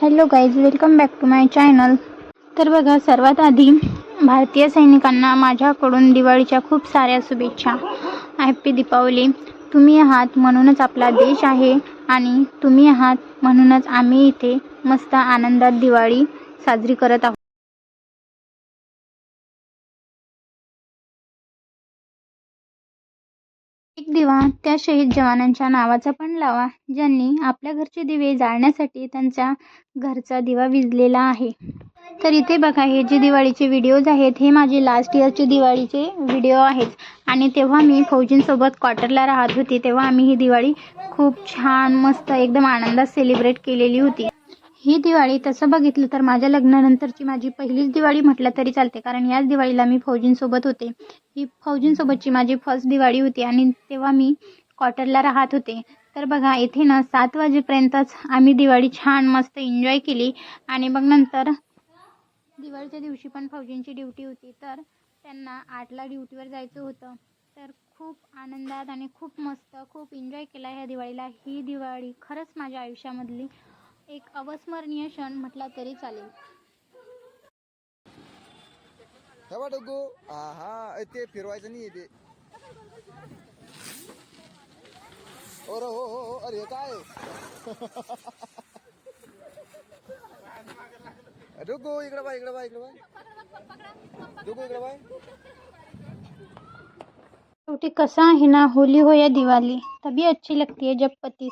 Hello guys, welcome back to my channel. तर बघा, सर्वात आधी भारतीय सैनिकांना माझ्याकडून दिवाळीच्या खूप साऱ्या शुभेच्छा. हॅप्पी दीपावली. तुम्ही आहात म्हणूनच आपला देश आहे आणि तुम्ही आहात म्हणूनच आम्ही इथे मस्त आनंदात दिवाळी साजरी करत आहोत. एक दिवा त्या शहीद जवानांच्या नावाचा पण लावा, ज्यांनी आपल्या घरचे दिवे जाळण्यासाठी त्यांच्या घरचा दिवा विझलेला आहे. तर इथे बघा, हे जे दिवाळीचे व्हिडिओज आहेत हे माझे लास्ट इयरचे दिवाळीचे व्हिडिओ आहेत आणि तेव्हा मी फौजींसोबत क्वार्टरला राहत होते. तेव्हा आम्ही ही दिवाळी खूप छान मस्त एकदम आनंदात सेलिब्रेट केलेली होती. ही दिवाळी तसं बघितलं तर माझ्या लग्नानंतरची माझी पहिलीच दिवाळी म्हटलं तरी चालते, कारण याच दिवाळीला मी फौजींसोबत होते. ही फौजींसोबतची माझी फर्स्ट दिवाळी होती आणि तेव्हा मी क्वार्टरला राहत होते. तर बघा, इथे ना 7 वाजेपर्यंतच आम्ही दिवाळी छान मस्त एन्जॉय केली आणि मग नंतर दिवाळीच्या दिवशी पण फौजींची ड्युटी होती, तर त्यांना 8ला ड्युटीवर जायचं होतं. तर खूप आनंदात आणि खूप मस्त खूप एन्जॉय केला ह्या दिवाळीला. ही दिवाळी खरंच माझ्या आयुष्यामधली एक अविस्मरणीय क्षण म्हटला तरी चालेल. ते फिरवायचं नाही ते. हो हो, अरे काय डुगू, इकडे बाय इकडे बाय इकडे बाय डुगू, इकडे बाय. शेवटी कसा आहे ना, होली हो या दिवाली तभी अच्छी लगती है जब पति